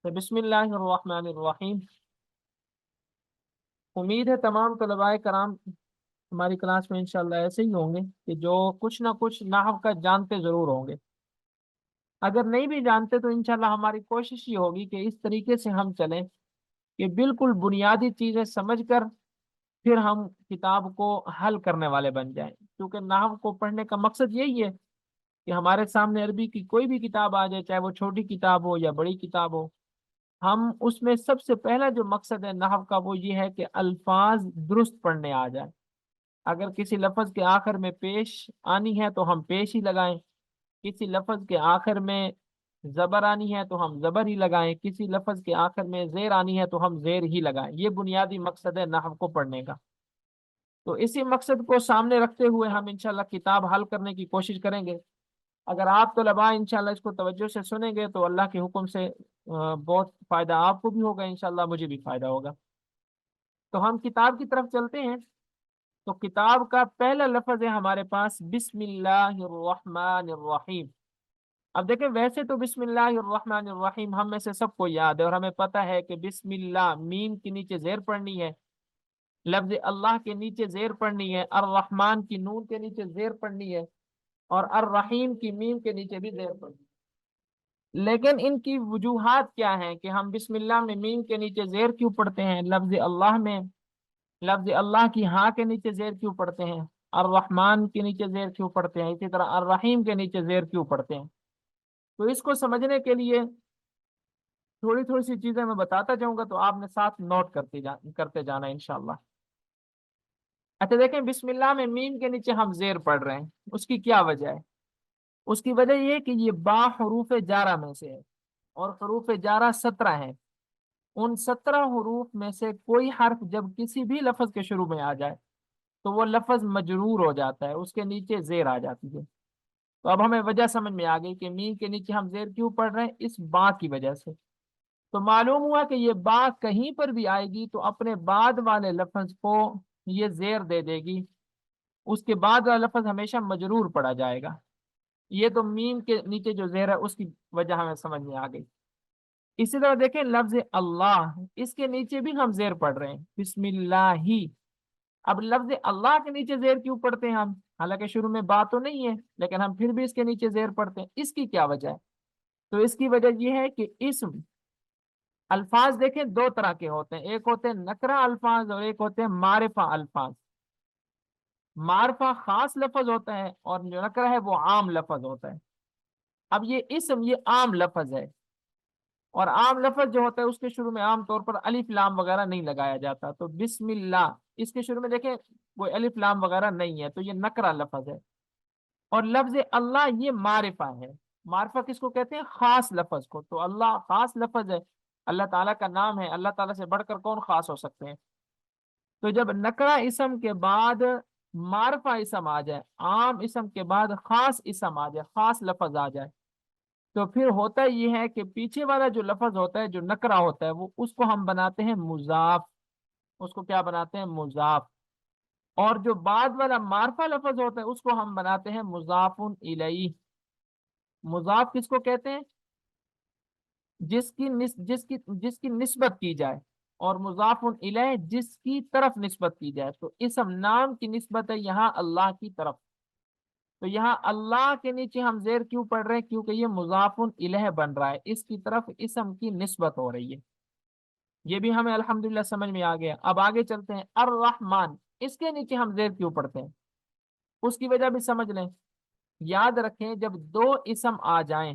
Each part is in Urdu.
تو بسم اللہ الرحمن الرحیم۔ امید ہے تمام طلباء کرام ہماری کلاس میں انشاءاللہ ایسے ہی ہوں گے کہ جو کچھ نہ کچھ نحو کا جانتے ضرور ہوں گے۔ اگر نہیں بھی جانتے تو انشاءاللہ ہماری کوشش یہ ہوگی کہ اس طریقے سے ہم چلیں کہ بالکل بنیادی چیزیں سمجھ کر پھر ہم کتاب کو حل کرنے والے بن جائیں، کیونکہ نحو کو پڑھنے کا مقصد یہی ہے کہ ہمارے سامنے عربی کی کوئی بھی کتاب آ جائے، چاہے وہ چھوٹی کتاب ہو یا بڑی کتاب ہو، ہم اس میں سب سے پہلا جو مقصد ہے نحو کا وہ یہ ہے کہ الفاظ درست پڑھنے آ جائیں۔ اگر کسی لفظ کے آخر میں پیش آنی ہے تو ہم پیش ہی لگائیں، کسی لفظ کے آخر میں زبر آنی ہے تو ہم زبر ہی لگائیں، کسی لفظ کے آخر میں زیر آنی ہے تو ہم زیر ہی لگائیں۔ یہ بنیادی مقصد ہے نحو کو پڑھنے کا۔ تو اسی مقصد کو سامنے رکھتے ہوئے ہم انشاءاللہ کتاب حل کرنے کی کوشش کریں گے۔ اگر آپ طلباء انشاءاللہ اس کو توجہ سے سنیں گے تو اللہ کے حکم سے بہت فائدہ آپ کو بھی ہوگا، انشاءاللہ مجھے بھی فائدہ ہوگا۔ تو ہم کتاب کی طرف چلتے ہیں۔ تو کتاب کا پہلا لفظ ہے ہمارے پاس بسم اللہ الرحمن الرحیم۔ اب دیکھیں، ویسے تو بسم اللہ الرحمن الرحیم ہم میں سے سب کو یاد ہے اور ہمیں پتہ ہے کہ بسم اللہ میم کے نیچے زیر پڑھنی ہے، لفظ اللہ کے نیچے زیر پڑھنی ہے، الرحمن کی نون کے نیچے زیر پڑھنی ہے، اور الرحیم کی میم کے نیچے بھی زیر پڑھنی ہے۔ لیکن ان کی وجوہات کیا ہیں کہ ہم بسم اللہ میں میم کے نیچے زیر کیوں پڑھتے ہیں، لفظ اللہ میں لفظ اللہ کی ہاں کے نیچے زیر کیوں پڑھتے ہیں، الرحمن کے نیچے زیر کیوں پڑھتے ہیں، اسی طرح الرحیم کے نیچے زیر کیوں پڑھتے ہیں؟ تو اس کو سمجھنے کے لیے تھوڑی تھوڑی سی چیزیں میں بتاتا جاؤں گا، تو آپ نے ساتھ نوٹ کرتے جانا انشاءاللہ۔ اچھا دیکھیں، بسم اللہ میں میم کے نیچے ہم زیر پڑھ رہے ہیں، اس کی کیا وجہ ہے؟ اس کی وجہ یہ ہے کہ یہ با حروف جارہ میں سے ہے، اور حروف جارہ 17 ہیں۔ ان 17 حروف میں سے کوئی حرف جب کسی بھی لفظ کے شروع میں آ جائے تو وہ لفظ مجرور ہو جاتا ہے، اس کے نیچے زیر آ جاتی ہے۔ تو اب ہمیں وجہ سمجھ میں آ گئی کہ میم کے نیچے ہم زیر کیوں پڑھ رہے ہیں، اس با کی وجہ سے۔ تو معلوم ہوا کہ یہ با کہیں پر بھی آئے گی تو اپنے بعد والے لفظ کو یہ زیر دے دے گی، اس کے بعد والا لفظ ہمیشہ مجرور پڑا جائے گا۔ یہ تو میم کے نیچے جو زیر ہے اس کی وجہ ہمیں سمجھ میں آ گئی۔ اسی طرح دیکھیں لفظ اللہ، اس کے نیچے بھی ہم زیر پڑھ رہے ہیں، بسم اللہ ہی۔ اب لفظ اللہ کے نیچے زیر کیوں پڑھتے ہیں ہم؟ حالانکہ شروع میں بات تو نہیں ہے، لیکن ہم پھر بھی اس کے نیچے زیر پڑھتے ہیں، اس کی کیا وجہ ہے؟ تو اس کی وجہ یہ ہے کہ اسم الفاظ دیکھیں دو طرح کے ہوتے ہیں، ایک ہوتے ہیں نکرہ الفاظ اور ایک ہوتے ہیں معرفہ الفاظ۔ معرفہ خاص لفظ ہوتا ہے اور جو نکرہ ہے وہ عام لفظ ہوتا ہے۔ اب یہ اسم یہ عام لفظ ہے، اور عام لفظ جو ہوتا ہے اس کے شروع میں عام طور پر الف لام وغیرہ نہیں لگایا جاتا۔ تو بسم اللہ اس کے شروع میں دیکھیں کوئی الف لام وغیرہ نہیں ہے، تو یہ نکرہ لفظ ہے۔ اور لفظ اللہ یہ معرفہ ہے۔ معرفہ کس کو کہتے ہیں؟ خاص لفظ کو۔ تو اللہ خاص لفظ ہے، اللہ تعالیٰ کا نام ہے، اللہ تعالیٰ سے بڑھ کر کون خاص ہو سکتے ہیں؟ تو جب نکرہ اسم کے بعد معرفہ اسم آ جائے، عام اسم کے بعد خاص اسم آ جائے، خاص لفظ آ جائے، تو پھر ہوتا یہ ہے کہ پیچھے والا جو لفظ ہوتا ہے جو نکرہ ہوتا ہے وہ اس کو ہم بناتے ہیں مضاف۔ اس کو کیا بناتے ہیں؟ مضاف۔ اور جو بعد والا معرفہ لفظ ہوتا ہے اس کو ہم بناتے ہیں مضاف الیہ۔ مضاف کس کو کہتے ہیں؟ جس کی نسبت کی جائے، اور مضاف الیہ جس کی طرف نسبت کی جائے۔ تو اسم نام کی نسبت ہے یہاں اللہ کی طرف۔ تو یہاں اللہ کے نیچے ہم زیر کیوں پڑھ رہے ہیں؟ کیونکہ یہ مضاف الیہ بن رہا ہے، اس کی طرف اسم کی نسبت ہو رہی ہے۔ یہ بھی ہمیں الحمدللہ سمجھ میں آ گیا۔ اب آگے چلتے ہیں، الرحمن اس کے نیچے ہم زیر کیوں پڑھتے ہیں؟ اس کی وجہ بھی سمجھ لیں۔ یاد رکھیں جب دو اسم آ جائیں،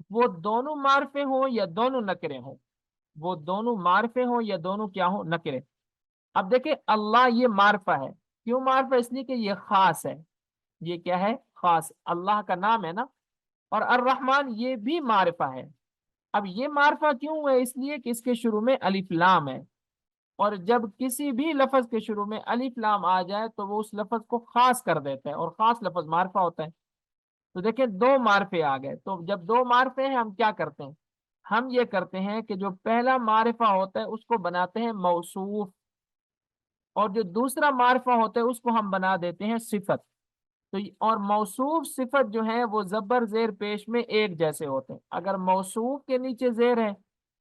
وہ دونوں معرفے ہوں یا دونوں نکرے ہوں، وہ دونوں معرفے ہوں یا دونوں کیا ہوں؟ نکرے۔ اب دیکھیں اللہ یہ معرفہ ہے، کیوں معرفہ؟ اس لیے کہ یہ خاص ہے۔ یہ کیا ہے؟ خاص، اللہ کا نام ہے نا۔ اور الرحمن یہ بھی معرفہ ہے۔ اب یہ معرفہ کیوں ہے؟ اس لیے کہ اس کے شروع میں الف لام ہے، اور جب کسی بھی لفظ کے شروع میں الف لام آ جائے تو وہ اس لفظ کو خاص کر دیتا ہے، اور خاص لفظ معرفہ ہوتا ہے۔ تو دیکھیں دو معرفے آ گئے، تو جب دو معرفے ہیں ہم کیا کرتے ہیں؟ ہم یہ کرتے ہیں کہ جو پہلا معرفہ ہوتا ہے اس کو بناتے ہیں موصوف، اور جو دوسرا معرفہ ہوتا ہے اس کو ہم بنا دیتے ہیں صفت۔ تو اور موصوف صفت جو ہے وہ زبر زیر پیش میں ایک جیسے ہوتے ہیں۔ اگر موصوف کے نیچے زیر ہے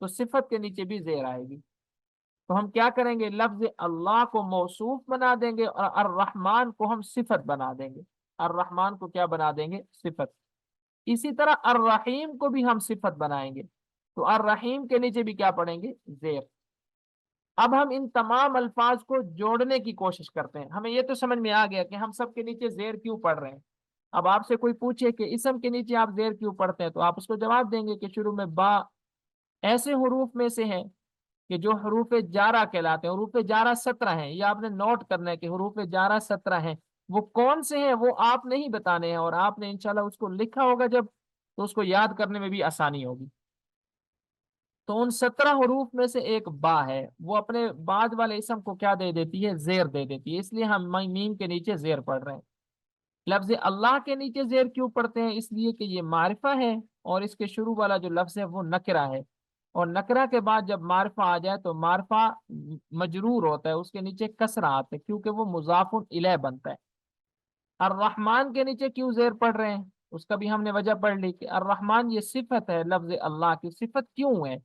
تو صفت کے نیچے بھی زیر آئے گی. تو ہم کیا کریں گے؟ لفظ اللہ کو موصوف بنا دیں گے اور الرحمن کو ہم صفت بنا دیں گے. الرحمن کو کیا بنا دیں گے؟ صفت. اسی طرح الرحیم کو بھی ہم صفت بنائیں گے. تو الرحیم کے نیچے بھی کیا پڑھیں گے؟ زیر. اب ہم ان تمام الفاظ کو جوڑنے کی کوشش کرتے ہیں. ہمیں یہ تو سمجھ میں آ گیا کہ ہم سب کے نیچے زیر کیوں پڑھ رہے ہیں. اب آپ سے کوئی پوچھے کہ اسم کے نیچے آپ زیر کیوں پڑھتے ہیں، تو آپ اس کو جواب دیں گے کہ شروع میں با ایسے حروف میں سے ہے کہ جو حروف جارہ کہلاتے ہیں. حروف جارہ 17 ہیں، یہ آپ نے نوٹ کرنا ہے کہ حروف جارہ 17 ہیں. وہ کون سے ہیں وہ آپ نہیں بتانے ہیں، اور آپ نے انشاءاللہ اس کو لکھا ہوگا جب، تو اس کو یاد کرنے میں بھی آسانی ہوگی. تو ان 17 حروف میں سے ایک با ہے، وہ اپنے بعد والے اسم کو کیا دے دیتی ہے؟ زیر دے دیتی ہے. اس لیے ہم میم کے نیچے زیر پڑھ رہے ہیں. لفظ اللہ کے نیچے زیر کیوں پڑھتے ہیں؟ اس لیے کہ یہ معرفہ ہے، اور اس کے شروع والا جو لفظ ہے وہ نکرہ ہے، اور نکرہ کے بعد جب معرفہ آ جائے تو معرفہ مجرور ہوتا ہے، اس کے نیچے کسرہ آتا ہے کیونکہ وہ مضاف الیہ بنتا ہے. الرحمن کے نیچے کیوں زیر پڑھ رہے ہیں؟ اس کا بھی ہم نے وجہ پڑھ لی کہ الرحمن یہ صفت ہے لفظ اللہ کی. صفت کیوں ہے؟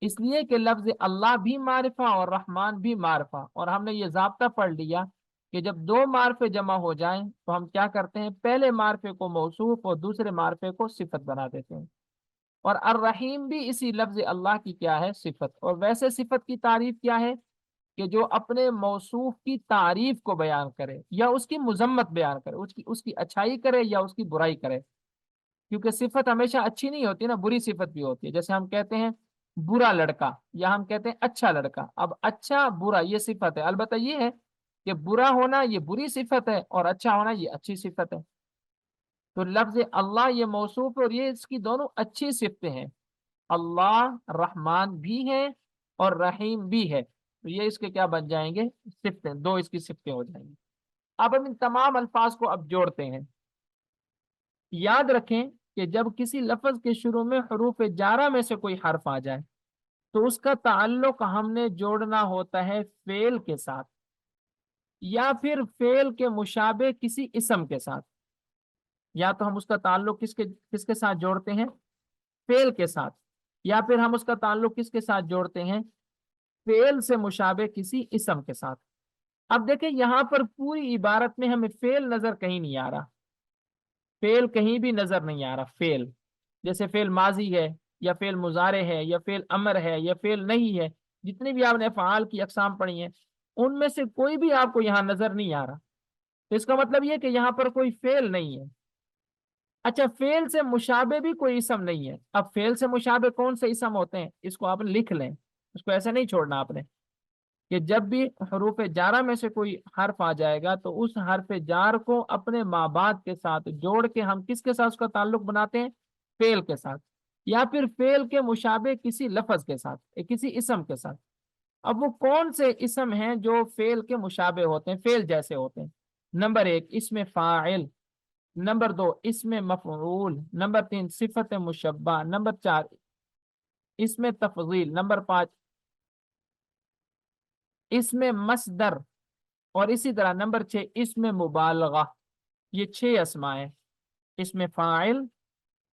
اس لیے کہ لفظ اللہ بھی معرفہ اور رحمان بھی معرفہ، اور ہم نے یہ ضابطہ پڑھ لیا کہ جب دو معرفے جمع ہو جائیں تو ہم کیا کرتے ہیں؟ پہلے معرفے کو موصوف اور دوسرے معرفے کو صفت بنا دیتے ہیں. اور الرحیم بھی اسی لفظ اللہ کی کیا ہے؟ صفت. اور ویسے صفت کی تعریف کیا ہے؟ کہ جو اپنے موصوف کی تعریف کو بیان کرے یا اس کی مذمت بیان کرے، اس کی اچھائی کرے یا اس کی برائی کرے. کیونکہ صفت ہمیشہ اچھی نہیں ہوتی نا، بری صفت بھی ہوتی ہے. جیسے ہم کہتے ہیں برا لڑکا، یا ہم کہتے ہیں اچھا لڑکا. اب اچھا برا یہ صفت ہے، البتہ یہ ہے کہ برا ہونا یہ بری صفت ہے اور اچھا ہونا یہ اچھی صفت ہے. تو لفظ اللہ یہ موصوف ہے اور یہ اس کی دونوں اچھی صفتیں ہیں. اللہ رحمان بھی ہے اور رحیم بھی ہے، تو یہ اس کے کیا بن جائیں گے؟ صفتیں. دو اس کی صفتیں ہو جائیں گی. اب ہم ان تمام الفاظ کو اب جوڑتے ہیں. یاد رکھیں کہ جب کسی لفظ کے شروع میں حروف جارہ میں سے کوئی حرف آ جائے تو اس کا تعلق ہم نے جوڑنا ہوتا ہے فعل کے ساتھ، یا پھر فعل کے مشابہ کسی اسم کے ساتھ. یا تو ہم اس کا تعلق کس کے ساتھ جوڑتے ہیں؟ فعل کے ساتھ. یا پھر ہم اس کا تعلق کس کے ساتھ جوڑتے ہیں؟ فعل سے مشابہ کسی اسم کے ساتھ. اب دیکھیں یہاں پر پوری عبارت میں ہمیں فعل نظر کہیں نہیں آ رہا. فعل کہیں بھی نظر نہیں آ رہا. فعل جیسے فعل ماضی ہے، یا فعل مضارع ہے، یا فعل امر ہے، یا فعل نہیں ہے. جتنے بھی آپ نے افعال کی اقسام پڑھی ہیں ان میں سے کوئی بھی آپ کو یہاں نظر نہیں آ رہا. تو اس کا مطلب یہ کہ یہاں پر کوئی فعل نہیں ہے. اچھا، فعل سے مشابہ بھی کوئی اسم نہیں ہے. اب فعل سے مشابہ کون سے اسم ہوتے ہیں؟ اس کو آپ لکھ لیں، اس کو ایسے نہیں چھوڑنا آپ نے، کہ جب بھی حروف جارہ میں سے کوئی حرف آ جائے گا تو اس حرف جار کو اپنے ماں بعد کے ساتھ جوڑ کے ہم کس کے ساتھ اس کا تعلق بناتے ہیں؟ فعل کے ساتھ، یا پھر فعل کے مشابہ کسی لفظ کے ساتھ، کسی اسم کے ساتھ. اب وہ کون سے اسم ہیں جو فعل کے مشابہ ہوتے ہیں، فعل جیسے ہوتے ہیں؟ نمبر 1 اسم فاعل، نمبر 2 اسم مفعول، نمبر 3 صفت مشبہ، نمبر 4 اسم تفضیل، نمبر 5 اسم مصدر، اور اسی طرح نمبر 6 اسم مبالغہ. یہ 6 اسماء ہیں: اسم فاعل،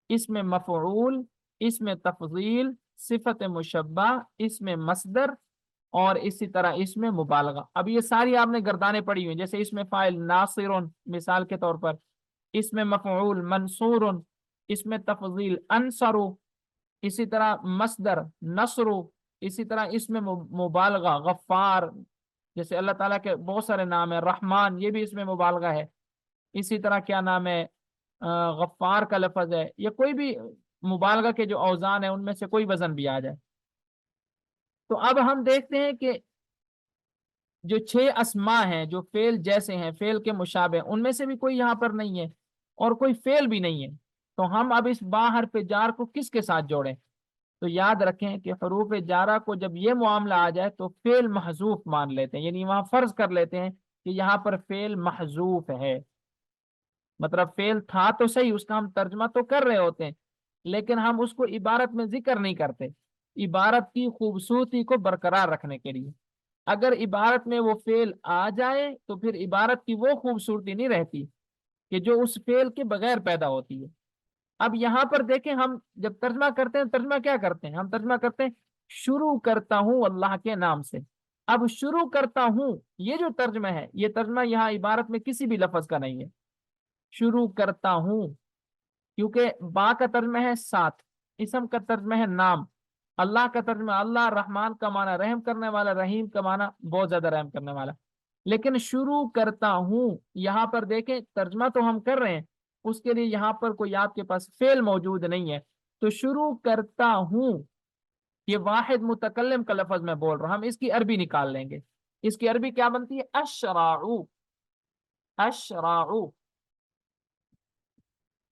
اسم مفعول، اسم تفضیل، صفت مشبہ، اسم مصدر، اور اسی طرح اسم مبالغہ. اب یہ ساری آپ نے گردانیں پڑھی ہوئی، جیسے اسم فاعل ناصر مثال کے طور پر، اسم مفعول منصور، اسم تفضیل انصر، اسی طرح مصدر نصر، اسی طرح اسم مبالغہ غفار. جیسے اللہ تعالیٰ کے بہت سارے نام ہیں، رحمان یہ بھی اسم مبالغہ ہے. اسی طرح کیا نام ہے، غفار کا لفظ ہے، یا کوئی بھی مبالغہ کے جو اوزان ہیں ان میں سے کوئی وزن بھی آ جائے. تو اب ہم دیکھتے ہیں کہ جو 6 اسماء ہیں جو فعل جیسے ہیں، فعل کے مشابہ، ان میں سے بھی کوئی یہاں پر نہیں ہے اور کوئی فعل بھی نہیں ہے. تو ہم اب اس با حرف جار کو کس کے ساتھ جوڑیں؟ تو یاد رکھیں کہ حروف جارہ کو جب یہ معاملہ آ جائے تو فعل محذوف مان لیتے ہیں، یعنی وہاں فرض کر لیتے ہیں کہ یہاں پر فعل محذوف ہے. مطلب فعل تھا تو صحیح، اس کا ہم ترجمہ تو کر رہے ہوتے ہیں لیکن ہم اس کو عبارت میں ذکر نہیں کرتے، عبارت کی خوبصورتی کو برقرار رکھنے کے لیے. اگر عبارت میں وہ فعل آ جائے تو پھر عبارت کی وہ خوبصورتی نہیں رہتی کہ جو اس فعل کے بغیر پیدا ہوتی ہے. اب یہاں پر دیکھیں، ہم جب ترجمہ کرتے ہیں ترجمہ کیا کرتے ہیں؟ ہم ترجمہ کرتے ہیں شروع کرتا ہوں اللہ کے نام سے۔ اب شروع کرتا ہوں یہ جو ترجمہ ہے، یہ ترجمہ یہاں عبارت میں کسی بھی لفظ کا نہیں ہے، شروع کرتا ہوں، کیونکہ با کا ترجمہ ہے ساتھ، اسم کا ترجمہ ہے نام، اللہ کا ترجمہ اللہ، رحمان کا معنی رحم کرنے والا، رحیم کا معنی بہت زیادہ رحم کرنے والا۔ لیکن شروع کرتا ہوں یہاں پر دیکھیں، ترجمہ تو ہم کر رہے ہیں، اس کے لیے یہاں پر کوئی آپ کے پاس فعل موجود نہیں ہے، تو شروع کرتا ہوں یہ واحد متکلم کا لفظ میں بول رہا ہوں، ہم اس کی عربی نکال لیں گے۔ اس کی عربی کیا بنتی ہے؟ اشراع، اشراع،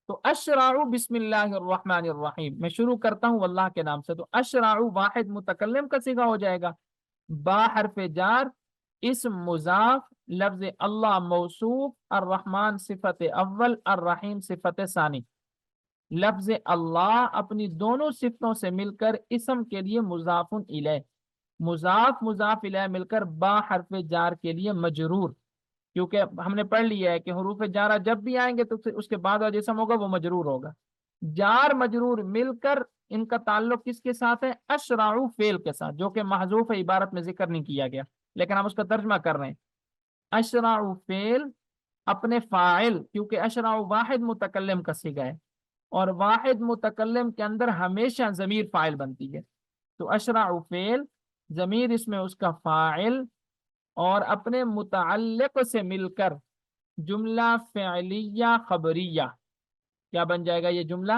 تو اشراع بسم اللہ الرحمن الرحیم، میں شروع کرتا ہوں اللہ کے نام سے، تو اشراع واحد متکلم کا صیغہ ہو جائے گا، با حرف جار، اسم مضاف، لفظ اللہ موصوف، الرحمن صفت اول، الرحیم صفت ثانی۔ لفظ اللہ اپنی دونوں صفتوں سے مل کر اسم کے لیے مضاف الیہ، مضاف مضاف الیہ مل کر با حرف جار کے لیے مجرور، کیونکہ ہم نے پڑھ لیا ہے کہ حروف جارہ جب بھی آئیں گے تو پھر اس کے بعد جو اسم ہوگا وہ مجرور ہوگا، جار مجرور مل کر ان کا تعلق کس کے ساتھ ہے؟ اشراع فعل کے ساتھ، جو کہ محذوف عبارت میں ذکر نہیں کیا گیا لیکن ہم اس کا ترجمہ کر رہے ہیں۔ اشراع فعل اپنے فاعل، کیونکہ اشراع واحد متکلم کا صیغہ ہے اور واحد متکلم کے اندر ہمیشہ ضمیر فاعل بنتی ہے، تو اشراع فعل ضمیر اس میں اس کا فاعل اور اپنے متعلق سے مل کر جملہ فعلیہ خبریہ، کیا بن جائے گا یہ جملہ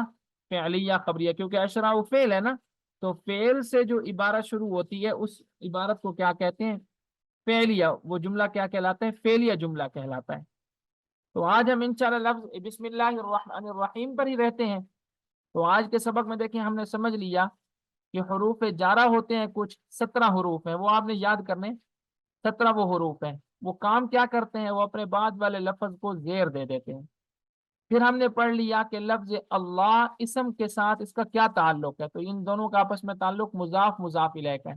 فعلیہ خبریہ، کیونکہ اشراع فعل ہے نا، تو فعل سے جو عبارت شروع ہوتی ہے اس عبارت کو کیا کہتے ہیں؟ فعلیہ، وہ جملہ کیا کہلاتا ہے؟ فعلیہ جملہ کہلاتا ہے۔ تو آج ہم انشاءاللہ لفظ بسم اللہ الرحمن الرحیم پر ہی رہتے ہیں۔ تو آج کے سبق میں دیکھیں ہم نے سمجھ لیا کہ حروف جارہ ہوتے ہیں کچھ 17 حروف ہیں، وہ آپ نے یاد کرنے، 17 وہ حروف ہیں، وہ کام کیا کرتے ہیں؟ وہ اپنے بعد والے لفظ کو زیر دے دیتے ہیں۔ پھر ہم نے پڑھ لیا کہ لفظ اللہ اسم کے ساتھ اس کا کیا تعلق ہے، تو ان دونوں کا آپس میں تعلق مضاف مضاف الیہ کا ہے۔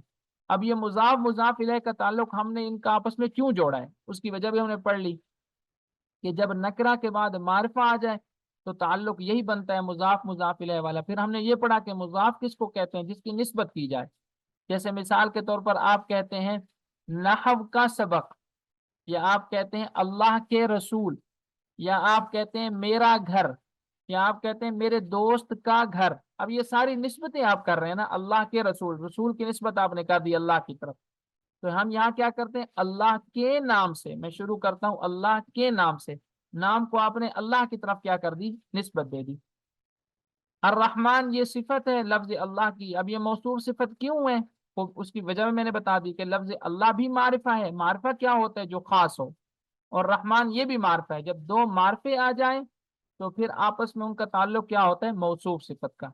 اب یہ مضاف مضاف الیہ کا تعلق ہم نے ان کا آپس میں کیوں جوڑا ہے، اس کی وجہ بھی ہم نے پڑھ لی کہ جب نکرہ کے بعد معرفہ آ جائے تو تعلق یہی بنتا ہے مضاف مضاف الیہ والا۔ پھر ہم نے یہ پڑھا کہ مضاف کس کو کہتے ہیں؟ جس کی نسبت کی جائے، جیسے مثال کے طور پر آپ کہتے ہیں نحو کا سبق، یا آپ کہتے ہیں اللہ کے رسول، یا آپ کہتے ہیں میرا گھر، یا آپ کہتے ہیں میرے دوست کا گھر۔ اب یہ ساری نسبتیں آپ کر رہے ہیں نا، اللہ کے رسول، رسول کی نسبت آپ نے کر دی اللہ کی طرف، تو ہم یہاں کیا کرتے ہیں؟ اللہ کے نام سے میں شروع کرتا ہوں، اللہ کے نام سے، نام کو آپ نے اللہ کی طرف کیا کر دی؟ نسبت دے دی۔ الرحمن یہ صفت ہے لفظ اللہ کی، اب یہ موصوف صفت کیوں ہے؟ تو اس کی وجہ میں نے بتا دی کہ لفظ اللہ بھی معرفہ ہے، معرفہ کیا ہوتا ہے؟ جو خاص ہو، اور رحمان یہ بھی معرفہ ہے، جب دو معرفے آ جائیں تو پھر آپس میں ان کا تعلق کیا ہوتا ہے؟ موصوف صفت کا،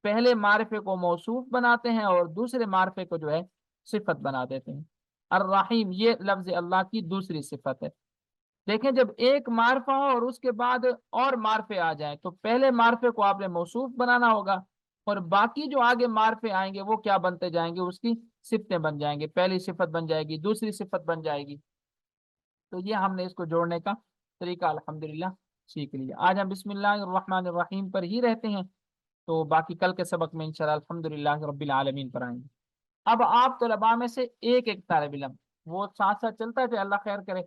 پہلے معرفے کو موصوف بناتے ہیں اور دوسرے معرفے کو جو ہے صفت بنا دیتے ہیں۔ الرحیم یہ لفظ اللہ کی دوسری صفت ہے۔ دیکھیں جب ایک معرفہ ہو اور اس کے بعد اور معرفے آ جائیں تو پہلے معرفے کو آپ نے موصوف بنانا ہوگا، اور باقی جو آگے معرفے آئیں گے وہ کیا بنتے جائیں گے؟ اس کی صفتیں بن جائیں گے، پہلی صفت بن جائے گی، دوسری صفت بن جائے گی۔ تو یہ ہم نے اس کو جوڑنے کا طریقہ الحمدللہ سیکھ لیا۔ آج ہم بسم اللہ الرحمن الرحیم پر ہی رہتے ہیں، تو باقی کل کے سبق میں انشاءاللہ الحمدللہ رب العالمین پر آئیں گے۔ اب آپ طلباء میں سے ایک ایک طالب علم وہ ساتھ ساتھ چلتا ہے، اللہ خیر کرے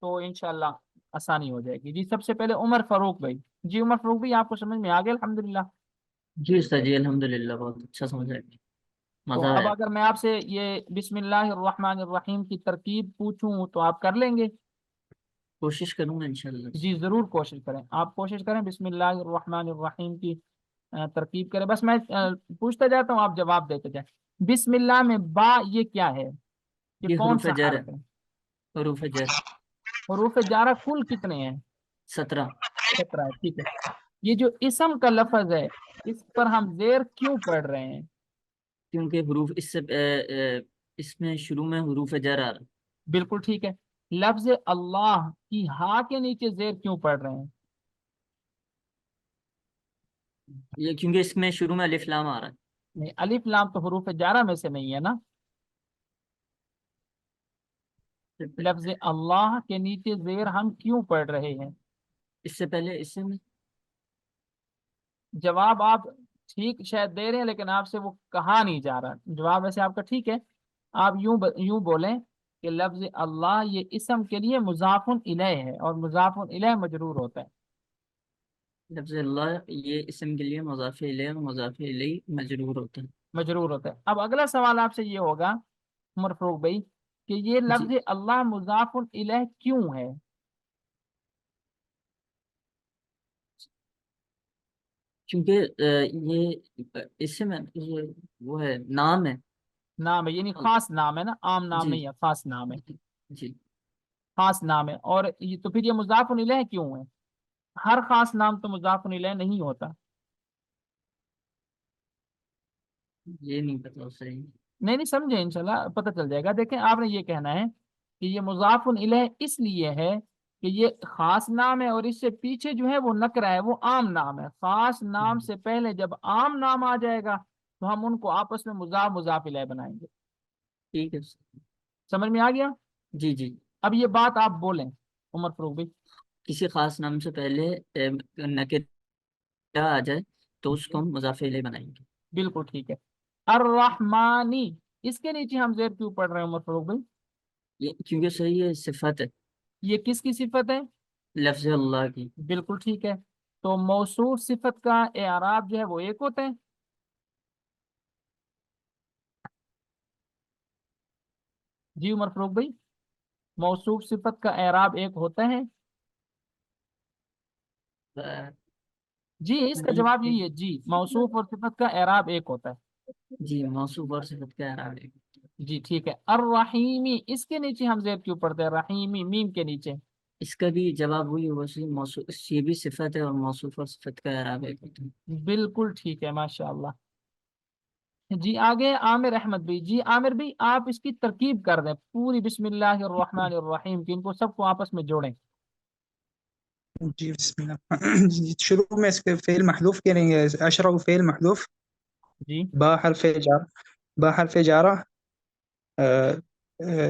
تو انشاءاللہ آسانی ہو جائے گی۔ جی سب سے پہلے عمر فاروق بھائی، جی عمر فاروق بھائی آپ کو سمجھ میں آ گیا الحمدللہ؟ جی استاد جی الحمدللہ بہت اچھا سمجھ آیا، تو مزہ اب آیا۔ اگر میں آپ سے یہ بسم اللہ الرحمن الرحیم کی ترکیب پوچھوں تو آپ کر لیں گے؟ کوشش کروں گا انشاءاللہ۔ جی ضرور کوشش کریں، آپ کوشش کریں بسم اللہ الرحمن الرحیم کی ترکیب کریں، بس میں پوچھتا جاتا ہوں آپ جواب دیتے جائیں۔ بسم اللہ میں با یہ کیا ہے؟ یہ یہ کون حروف سا جر ہے، حرف ہے؟ حروف جر حروف جارہ کل کتنے ہیں؟ 17، 17 ہے، ٹھیک ہے۔ یہ جو اسم کا لفظ ہے اس پر ہم زیر کیوں پڑھ رہے ہیں؟ کیونکہ حروف اس میں شروع میں حروف جر آ رہا، بالکل ٹھیک ہے۔ لفظ اللہ کی ہا کے نیچے زیر کیوں پڑھ رہے ہیں؟ یہ کیونکہ اس میں شروع میں الف لام آ رہا ہے۔ نہیں، الف لام تو حروف جارہ میں سے نہیں ہے نا، لفظ اللہ کے نیچے زیر ہم کیوں پڑھ رہے ہیں؟ اس سے پہلے اس سے میں جواب آپ ٹھیک شاید دے رہے ہیں لیکن آپ سے وہ کہا نہیں جا رہا، جواب ویسے آپ کا ٹھیک ہے، آپ یوں بولیں کہ لفظ اللہ یہ اسم کے لیے مضاف الیہ ہے، اور مضاف الیہ مجرور ہوتا ہے۔ لفظ اللہ یہ اسم کے لیے مضاف الیہ اور مضاف الیہ مجرور ہوتا ہے۔ مجرور ہوتا ہے۔ اب اگلا سوال آپ سے یہ ہوگا عمر فروغ بھائی کہ یہ جی، لفظ اللہ مضاف الیہ کیوں ہے؟ کیونکہ یہ اسم ہے، یہ وہ ہے، نام ہے۔ نام ہے، یعنی خاص نام ہے نا، عام نام جی نہیں ہے، خاص نام ہے، جی، خاص نام ہے۔ اور تو پھر یہ مضاف الیہ کیوں ہے؟ ہر خاص نام تو مضاف الیہ نہیں ہوتا۔ یہ نہیں پتا صحیح۔ نہیں سمجھے، انشاءاللہ پتہ چل جائے گا۔ دیکھیں آپ نے یہ کہنا ہے کہ یہ مضاف الیہ اس لیے ہے کہ یہ خاص نام ہے، اور اس سے پیچھے جو ہے وہ نکرہ ہے، وہ عام نام ہے۔ خاص نام سے پہلے جب عام نام آ جائے گا تو ہم ان کو آپس میں مضاف الیہ بنائیں گے۔ ٹھیک ہے۔ سمجھ میں آ گیا؟ جی جی، اب یہ بات آپ بولیں عمر فروغ بھائی۔ کسی خاص نام سے پہلے نکرہ آ جائے تو اس کو ہم مضاف الیہ بنائیں گے۔ بالکل ٹھیک ہے۔ الرحمانی، اس کے نیچے ہم زیر کیوں پڑھ رہے ہیں عمر فروغ بھائی؟ یہ کیونکہ صحیح ہے، صفت ہے یہ کس کی صفت ہے؟ لفظ اللہ کی۔ بالکل ٹھیک ہے۔ تو موصوف صفت کا اعراب جو ہے وہ ایک ہوتا ہے۔ جی عمر فروغ بھائی، موصوف صفت کا اعراب ایک ہوتا ہے؟ جی اس کا جواب یہی ہے، جی موصوف اور صفت کا اعراب ایک ہوتا ہے۔ جی، موصوف اور صفت کا اعراب ہے۔ جی ٹھیک ہے۔ الرحیمی، اس کے نیچے ہم زیر کیوں پڑھتے ہیں رحیمی میم کے نیچے؟ اس کا بھی جواب وہی ہوگا، موصوف یہ بھی صفت ہے اور موصوف اور صفت کا اعراب ہے۔ بالکل ٹھیک ہے، ماشاء اللہ۔ جی آگے عامر احمد بھائی۔ جی عامر بھائی آپ اس کی ترکیب کر دیں پوری، بسم اللہ الرحمن الرحیم کی، ان کو سب کو آپس میں جوڑیں۔ جی بسم اللہ جی، شروع میں اس کے فعل محذوف کریں گے، اشرف فعل محذوف، جی با حرف جار، با حرف جارہ،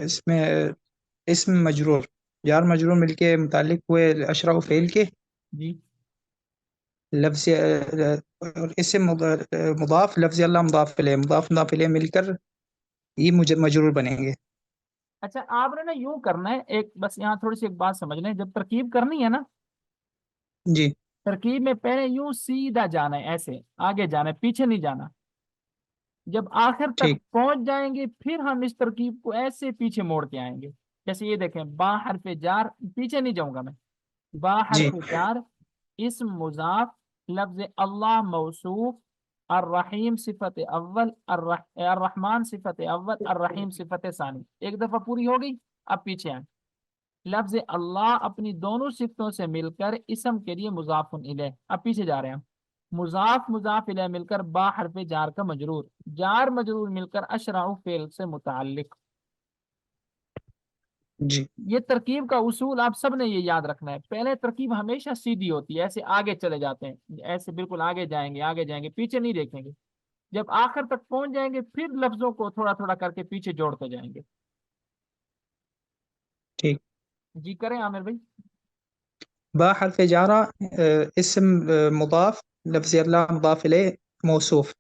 اس میں اسم مجرور، جار مجرور مل کے متعلق ہوئے اشرف فعل کے، جی لفظ اور اسم مضاف، لفظ اللہ مضاف الیہ، مضاف الیہ مل کر یہ مجرور بنیں گے۔ اچھا آپ نے نا یوں کرنا ہے، ایک بس یہاں تھوڑی سی ایک بات سمجھ لیں، جب ترکیب کرنی ہے نا، جی ترکیب میں پہلے یوں سیدھا جانا ہے، ایسے آگے جانا ہے، پیچھے نہیں جانا۔ جب آخر تک ٹھیک پہنچ جائیں گے پھر ہم اس ترکیب کو ایسے پیچھے موڑ کے آئیں گے۔ جیسے یہ دیکھیں، با حرف جار، پیچھے نہیں جاؤں گا میں، با جی حرف جار، اسم مضاف، لفظ اللہ موصوف، الرحیم صفت اول، الرحمن صفت اول، الرحیم صفت ثانی۔ ایک دفعہ پوری ہو گئی، اب پیچھے آئیں۔ لفظ اللہ اپنی دونوں صفتوں سے مل کر اسم کے لیے مضاف الیہ، اب پیچھے جا رہے ہیں ہم، مضاف الیہ مل کر با حرف جار کا مجرور، جار مجرور مل کر اشرع فعل سے متعلق۔ جی یہ ترکیب کا اصول آپ سب نے یہ یاد رکھنا ہے، پہلے ترکیب ہمیشہ سیدھی ہوتی ہے، ایسے آگے چلے جاتے ہیں، ایسے بالکل آگے جائیں گے، آگے جائیں گے، پیچھے نہیں دیکھیں گے۔ جب آخر تک پہنچ جائیں گے پھر لفظوں کو تھوڑا تھوڑا کر کے پیچھے جوڑتے جائیں گے۔ ٹھیک۔ جی کریں عامر بھائی۔ با حرف جارہ، اسم مضاف، لفظ اللہ مضاف الیہ موصوف،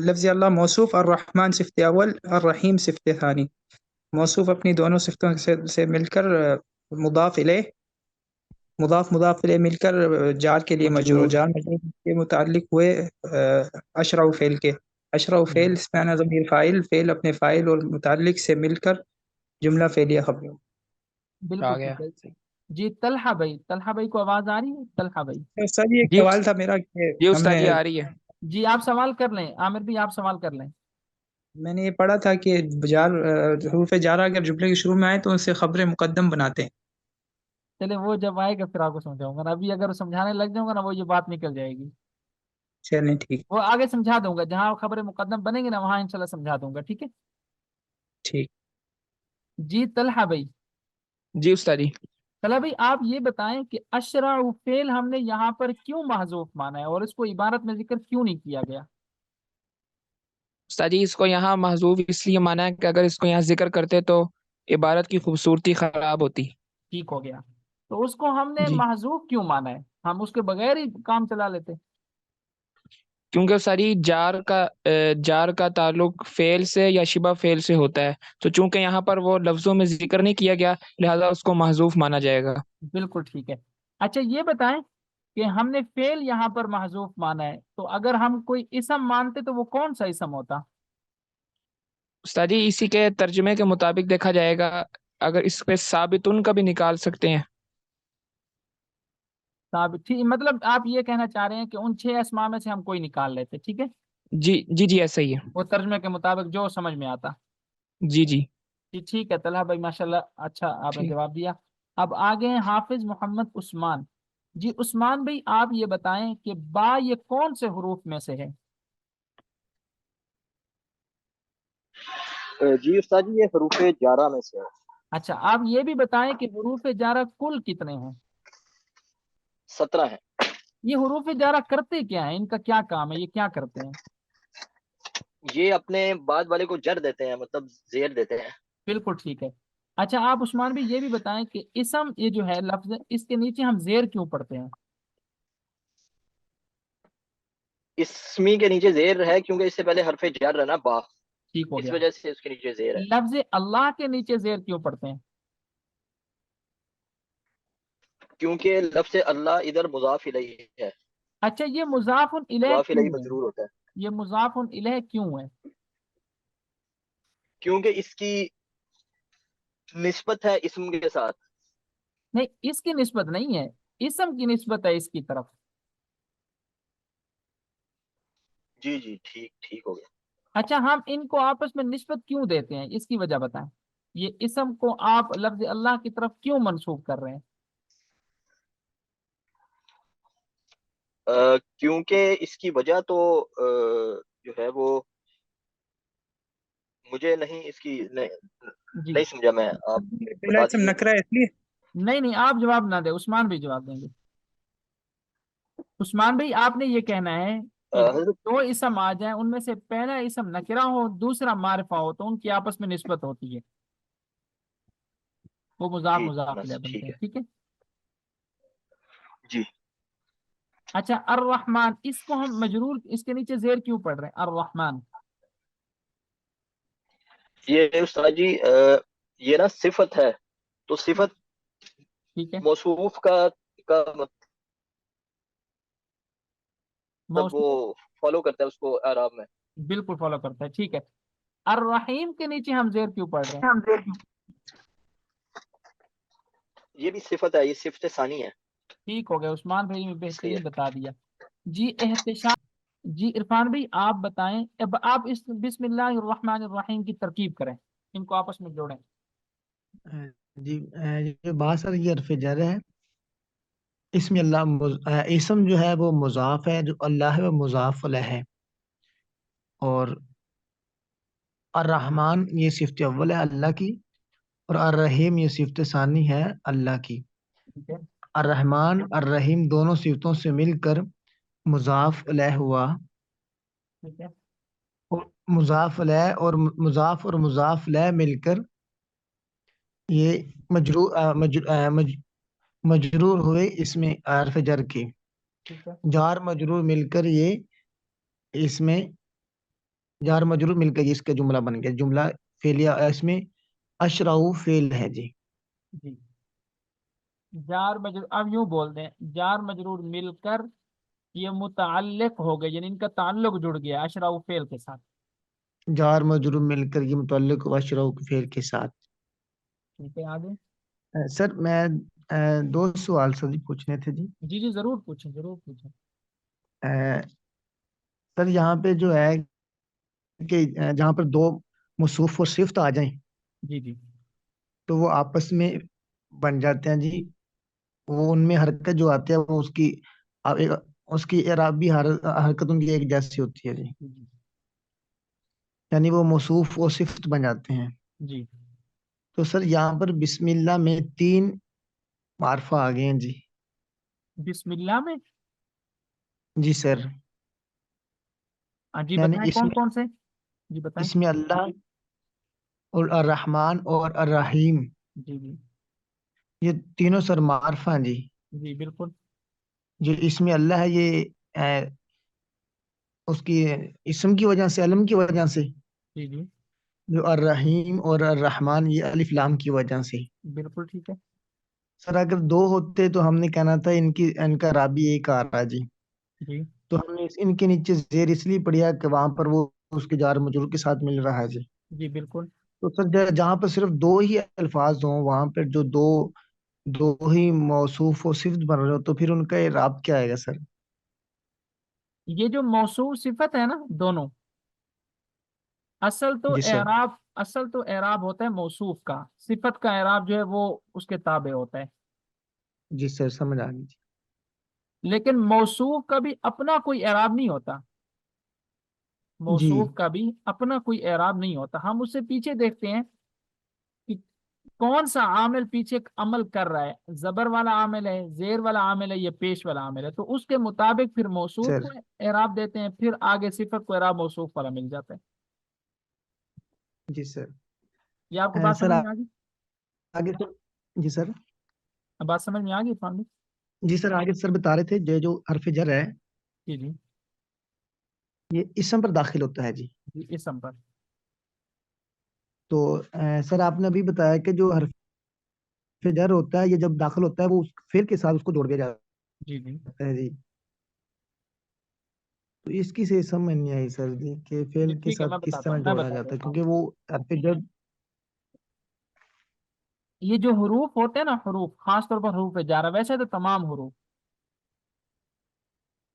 لفظ اللہ موصوف، الرحمن صفت اول، الرحیم صفت ثانی، موصوف اپنی دونوں صفتوں سے مل کر مضاف الیہ، مضاف الیہ مل کر جار کے لیے مجرور، جار مجرور کے متعلق ہوئے اشرف فعل کے، اشرف فعل اس میں ضمیر فاعل، فعل اپنے فاعل اور متعلق سے مل کر جملہ فعلیہ خبر بالکل ٹھیک ہے۔ جی طلحہ بھائی، طلحہ بھائی کو آواز آ رہی ہے؟ طلحہ بھائی سر یہ ایک جی سوال تھا میرا کہ جی ہم استاد نے جی آ رہی ہے۔ جی آپ سوال کر لیں، عامر بھی آپ سوال کر لیں۔ میں نے یہ پڑھا تھا کہ جار، حروف جارہ اگر جملے کے شروع میں آئے تو ان سے خبر مقدم بناتے ہیں۔ چلے وہ جب آئے گا پھر آپ کو سمجھاؤں گا نا، ابھی اگر سمجھانے لگ جاؤں گا نا وہ یہ بات نکل جائے گی۔ چلیں ٹھیک وہ آگے سمجھا دوں گا، جہاں خبر مقدم بنے گی نا وہاں انشاءاللہ سمجھا دوں گا، ٹھیک ہے؟ ٹھیک۔ جی طلحہ بھائی۔ جی استاد جی، طلحہ بھائی آپ یہ بتائیں کہ اشرع فعل ہم نے یہاں پر کیوں محذوف مانا ہے اور اس کو عبارت میں ذکر کیوں نہیں کیا گیا؟ استاد جی اس کو یہاں محذوف اس لیے مانا ہے کہ اگر اس کو یہاں ذکر کرتے تو عبارت کی خوبصورتی خراب ہوتی۔ ٹھیک ہو گیا، تو اس کو ہم نے جی محذوف کیوں مانا ہے؟ ہم اس کے بغیر ہی کام چلا لیتے۔ کیونکہ ساری جار کا تعلق فعل سے یا شبہ فعل سے ہوتا ہے، تو چونکہ یہاں پر وہ لفظوں میں ذکر نہیں کیا گیا، لہذا اس کو محذوف مانا جائے گا۔ بالکل ٹھیک ہے۔ اچھا یہ بتائیں کہ ہم نے فعل یہاں پر محذوف مانا ہے، تو اگر ہم کوئی اسم مانتے تو وہ کون سا اسم ہوتا؟ استاد جی اسی کے ترجمے کے مطابق دیکھا جائے گا، اگر اس پہ ثابتن کا بھی نکال سکتے ہیں۔ ثابت، ٹھیک، مطلب آپ یہ کہنا چاہ رہے ہیں کہ ان 6 اسماء میں سے ہم کوئی نکال لیتے، ٹھیک ہے، جی جی جی ایسا ہی ہے۔ وہ ترجمے کے مطابق جو سمجھ میں آتا۔ جی جی جی ٹھیک ہے طلحہ بھائی، ماشاء اللہ اچھا آپ نے ٹھیک۔ جواب دیا۔ اب آگے ہیں حافظ محمد عثمان۔ جی عثمان بھائی آپ یہ بتائیں کہ با یہ کون سے حروف میں سے ہے؟ جی استاد جی، یہ حروف جارہ میں سے ہے۔ اچھا آپ یہ بھی بتائیں کہ حروف جارہ کل کتنے ہیں؟ 17 ہیں۔ یہ حروف جارہ کرتے کیا ہیں، ان کا کیا کام ہے، یہ کیا کرتے ہیں؟ یہ اپنے بعد والے کو جر دیتے ہیں، مطلب زیر دیتے ہیں۔ بالکل ٹھیک ہے۔ اچھا آپ عثمان بھی یہ بھی بتائیں کہ اسم یہ جو ہے لفظ، اس کے نیچے ہم زیر کیوں پڑھتے ہیں؟ اسمی کے نیچے زیر ہے کیونکہ اس سے پہلے حرف جر ہے نا، با، ٹھیک ہو اس گیا۔ وجہ سے اس کے نیچے زیر ہے۔ لفظ اللہ کے نیچے زیر کیوں پڑھتے ہیں؟ کیونکہ لفظ اللہ ادھر مضاف الیہ ہے، اچھا یہ مضاف الیہ مضاف کیوں الیہ ہے؟ مجرور ہوتا ہے، یہ مضاف الیہ کیوں ہے؟ کیونکہ اس کی نسبت ہے اسم کے ساتھ۔ نہیں اس کی نسبت نہیں ہے، اسم کی نسبت ہے اس کی طرف۔ جی جی ٹھیک ہو گیا۔ اچھا ہم ان کو آپس میں نسبت کیوں دیتے ہیں، اس کی وجہ بتائیں۔ یہ اسم کو آپ لفظ اللہ کی طرف کیوں منسوب کر رہے ہیں؟ کیونکہ اس کی وجہ تو جو ہے وہ مجھے نہیں، اس کی جی نہیں سمجھا میں، آپ پہلا بتا اسم دیجیے۔ نکرا ہے اس لیے۔ نہیں آپ جواب نہ دیں، عثمان بھی جواب دیں گے۔ عثمان بھائی آپ نے یہ کہنا ہے کہ حضرت دو اسم آ جائیں، ان میں سے پہلا اسم نکرہ ہو دوسرا معرفہ ہو تو ان کی آپس میں نسبت ہوتی ہے، وہ مضاف جی مضاف بس الیہ بنتے ٹھیک ہیں، ہے۔ ٹھیک ہے۔ جی اچھا الرحمن، اس کو ہم مجرور اس کے نیچے زیر کیوں پڑھ رہے ہیں الرحمن؟ یہ استاد جی یہ نا صفت ہے، تو صفت ٹھیک ہے، موصوف کا مطلب وہ موصوف فالو کرتا ہے اس کو اعراب میں۔ بالکل فالو کرتا ہے، ٹھیک ہے۔ الرحیم کے نیچے ہم زیر کیوں پڑھ رہے ہیں؟ یہ بھی صفت ہے، یہ صفت ثانی ہے، ٹھیک ہو گیا عثمان بھائی نے اس لیے۔ بہترین بتا دیا۔ جی احتشام، جی عرفان بھائی آپ بتائیں، اب آپ اس بسم اللہ الرحمن الرحیم کی ترکیب کریں، ان کو آپس میں جوڑیں۔ جی یہ بات سر یہ حرف جر ہے، اسم اللہ اسم جو ہے وہ مضاف ہے، جو اللہ ہے وہ مضاف علیہ ہے، اور الرحمن یہ صفت اول ہے اللہ کی، اور الرحیم یہ صفت ثانی ہے اللہ کی۔ ٹھیک ہے، الرحمن الرحیم دونوں صفتوں سے مل کر مضاف علیہ ہوا، ٹھیک ہے، اور مضاف اور مضاف علیہ مل کر یہ مجرور ہوئے اس میں حرف جر کی، ٹھیک ہے، جار مجرور مل کر یہ اس میں جار مجرور مل کر اس کا جملہ بن گیا، جملہ فعلیہ اس میں اشرعو فعل ہے جی۔ جی جار مجرور، اب یوں بول دیں جار مجرور مل کر یہ متعلق ہو گئے، یعنی ان کا تعلق جڑ گیا اشرا فعل کے ساتھ۔ جار مجرور مل کر یہ متعلق ہوا اشرعو فعل کے ساتھ۔ ٹھیک ہے آگے۔ سر میں دو سوال سر جی پوچھنے تھے جی۔ جی جی ضرور پوچھیں ضرور پوچھیں۔ سر یہاں پہ جو ہے کہ جہاں پر دو موصوف و صفت آ جائیں جی جی تو وہ آپس میں بن جاتے ہیں جی، وہ ان میں حرکت جو آتی ہے وہ اس کی اعرابی حرکت ان کی ایک جیسی ہوتی ہے جی، جی یعنی وہ موصوف و صفت بن جاتے ہیں۔ جی تو سر یہاں پر بسم اللہ میں 3 معرفہ آ گئے ہیں جی۔ بسم اللہ میں؟ جی سر، جی یعنی بتائیں کون کون سے؟ جی بتائیں۔ اسم اللہ اور الرحمن اور الرحیم، جی جی یہ تینوں سر معرفہ ہیں جی۔ جی بالکل۔ جو اسم اللہ ہے یہ اس کی اسم کی وجہ سے، علم کی وجہ سے، جی جی جو الرحیم اور الرحمن یہ الف لام کی وجہ سے۔ بالکل ٹھیک ہے۔ سر اگر دو ہوتے تو ہم نے کہنا تھا ان کا رابی ایک آ رہا جی، جی تو ہم نے ان کے نیچے زیر اس لیے پڑھیا کہ وہاں پر وہ اس کے جار مجرور کے ساتھ مل رہا ہے جی۔ جی بالکل تو سر جہاں پر صرف دو ہی الفاظ ہوں، وہاں پر جو دو ہی موصوف و صفت بن رہے ہو، تو پھر ان کا اعراب کیا آئے گا سر؟ یہ جو موصوف صفت ہے نا دونوں، جی سر۔ اصل تو اعراب ہوتا ہے موصوف کا، صفت کا اعراب جو ہے وہ اس کے تابع ہوتا ہے، جی سر سمجھ آ گئی جی۔ لیکن موصوف کا بھی اپنا کوئی اعراب نہیں ہوتا، جی موصوف کا بھی اپنا کوئی اعراب نہیں ہوتا۔ ہم اس سے پیچھے دیکھتے ہیں کہ کون سا عامل پیچھے عمل کر رہا ہے، زبر والا عامل ہے، زیر والا عامل ہے، یا پیش والا عامل ہے، تو اس کے مطابق پھر موصوف سر۔ کو اعراب دیتے ہیں، پھر آگے صفت کو اعراب موصوف والا مل جاتا ہے۔ جی سر۔ یہ آپ کو بات سر سمجھ میں آ گئی؟ آگے سر۔ جی سر۔ بات سمجھ میں آ گئی عرفان بھائی؟ جی سر آگے سر بتا رہے تھے جو حرف جر ہے جی جی یہ اسم پر داخل ہوتا ہے جی۔ جی اسم پر۔ تو سر آپ نے ابھی بتایا کہ جو حرف جر ہوتا ہے یہ جب داخل ہوتا ہے وہ اس فعل کے ساتھ اس کو جوڑ دیا جاتا جی جی ہے جی۔ تو اس کی سے سمجھ نہیں آئی سر جی کہ جی فعل کے ٹھیک ہے، میں ساتھ کس بتاتا طرح ہوں جوڑا جاتا ہے، کیونکہ وہ حرف جر۔ یہ جو حروف ہوتے ہیں نا، حروف خاص طور پر حروف جارہ، ویسے تو تمام حروف،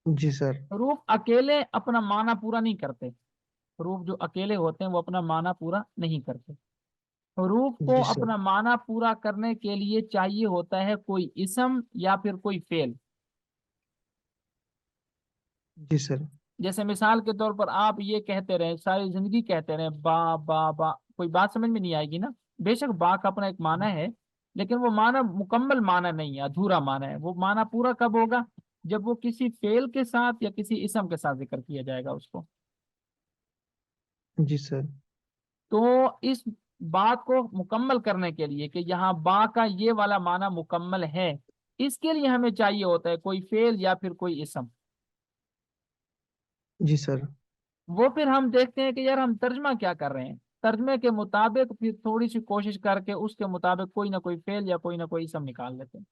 جی سر۔ حروف اکیلے اپنا معنی پورا نہیں کرتے، حروف جو اکیلے ہوتے ہیں وہ اپنا معنی پورا نہیں کرتے، حروف کو جی سر۔ اپنا معنی پورا کرنے کے لیے چاہیے ہوتا ہے کوئی اسم یا پھر کوئی فعل۔ جی سر۔ جیسے مثال کے طور پر آپ یہ کہتے رہے، ساری زندگی کہتے رہے با با با، کوئی بات سمجھ میں نہیں آئے گی نا۔ بے شک با کا اپنا ایک معنی ہے، لیکن وہ معنی مکمل معنی نہیں ہے، ادھورا معنی ہے۔ وہ معنی پورا کب ہوگا؟ جب وہ کسی فعل کے ساتھ یا کسی اسم کے ساتھ ذکر کیا جائے گا اس کو۔ جی سر۔ تو اس بات کو مکمل کرنے کے لیے کہ یہاں با کا یہ والا معنی مکمل ہے، اس کے لیے ہمیں چاہیے ہوتا ہے کوئی فعل یا پھر کوئی اسم۔ جی سر۔ وہ پھر ہم دیکھتے ہیں کہ یار ہم ترجمہ کیا کر رہے ہیں، ترجمے کے مطابق پھر تھوڑی سی کوشش کر کے اس کے مطابق کوئی نہ کوئی فعل یا کوئی نہ کوئی اسم نکال لیتے ہیں۔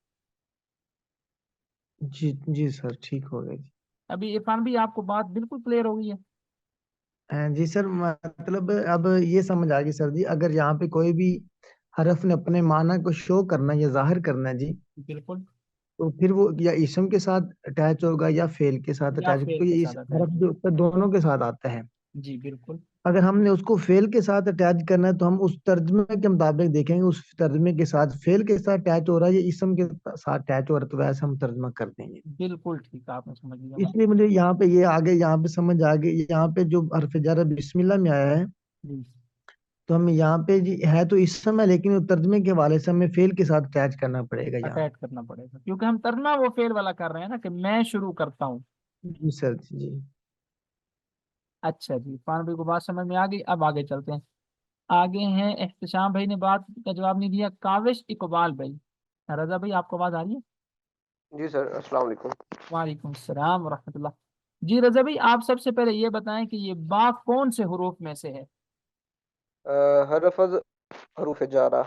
جی جی سر ٹھیک ہو گیا جی۔ ابھی عرفان بھی آپ کو بات بالکل کلیئر ہو گئی ہے؟ جی سر مطلب اب یہ سمجھ آ گئی سر جی، اگر یہاں پہ کوئی بھی حرف نے اپنے معنی کو شو کرنا یا ظاہر کرنا جی، بالکل، تو پھر وہ یا اسم کے ساتھ اٹیچ ہوگا یا فعل کے ساتھ یا اٹیچ، فعل کیونکہ کے اس ساتھ attach حرف جو ہوتا ہے دونوں کے ساتھ آتا ہے۔ جی بالکل اگر ہم نے اس کو فعل کے ساتھ اٹیچ کرنا ہے تو ہم اس ترجمے کے مطابق دیکھیں گے اس ترجمے کے ساتھ فعل کے ساتھ اٹیچ ہو رہا ہے یا اسم کے ساتھ اٹیچ ہو رہا ہے، تو ویسے ہم ترجمہ کر دیں گے۔ بالکل ٹھیک ہے، آپ نے سمجھ لیا اس بات۔ لیے مجھے یہاں پہ یہ آگے یہاں پہ سمجھ آ گئی، یہاں پہ جو حرف جر بسم اللہ میں آیا ہے جی تو ہم یہاں پہ جی ہے تو اسم ہے، لیکن وہ ترجمے کے حوالے سے ہمیں فعل کے ساتھ اٹیچ کرنا پڑے گا یہاں۔ اٹیچ کرنا پڑے گا، کیونکہ ہم ترجمہ وہ فعل والا کر رہے ہیں نا کہ میں شروع کرتا ہوں۔ جی سر جی۔ اچھا جی، عرفان بھائی کو بات سمجھ میں آ گئی، اب آگے چلتے ہیں۔ آگے ہیں احتشام بھائی نے بات کا جواب نہیں دیا، کاوش اقبال بھائی۔ رضا بھائی آپ کو آواز آ رہی ہے؟ جی سر السلام علیکم۔ وعلیکم السلام ورحمۃ اللہ۔ جی رضا بھائی آپ سب سے پہلے یہ بتائیں کہ یہ با کون سے حروف میں سے ہے؟ حروف جارہ۔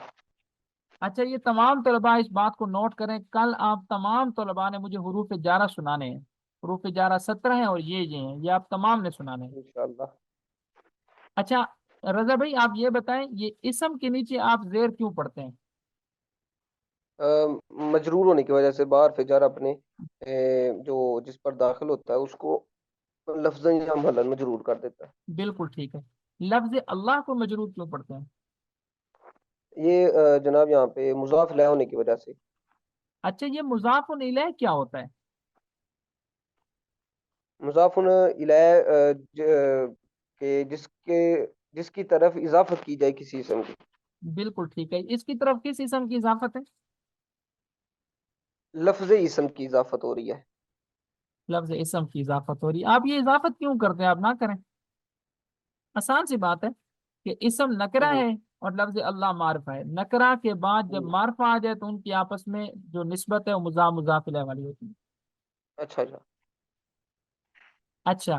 اچھا یہ تمام طلباء اس بات کو نوٹ کریں، کل آپ تمام طلباء نے مجھے حروف جارہ سنانے ہیں، حروف جارہ 17 ہیں اور یہ ہیں، یہ آپ تمام نے سنانے ہیں۔ انشاءاللہ۔ اچھا رضا بھائی آپ یہ بتائیں یہ اسم کے نیچے آپ زیر کیوں پڑھتے ہیں؟ مجرور ہونے کی وجہ سے باہر فجار اپنے جو جس پر داخل ہوتا ہے اس کو لفظ یا عملاً مجرور کر دیتا ہے۔ بالکل ٹھیک ہے، لفظ اللہ کو مجرور کیوں پڑھتے ہیں؟ یہ جناب یہاں پہ مضاف لہ ہونے کی وجہ سے۔ اچھا یہ مضاف الیہ کیا ہوتا ہے؟ مضاف الیہ کہ جس کی طرف اضافت کی جائے کسی اسم کی۔ بالکل ٹھیک ہے، اس کی طرف کس اسم کی اضافت ہے؟ لفظ اسم کی اضافت ہو رہی ہے۔ لفظ اسم کی اضافت ہو رہی ہے، آپ یہ اضافت کیوں کرتے ہیں؟ آپ نہ کریں، آسان سی بات ہے کہ اسم نکرہ ہے اور لفظ اللہ معرفہ ہے، نکرہ کے بعد جب معرفہ آ جائے تو ان کی آپس میں جو نسبت ہے وہ مضاف الیہ والی ہوتی ہے۔ اچھا اچھا۔ اچھا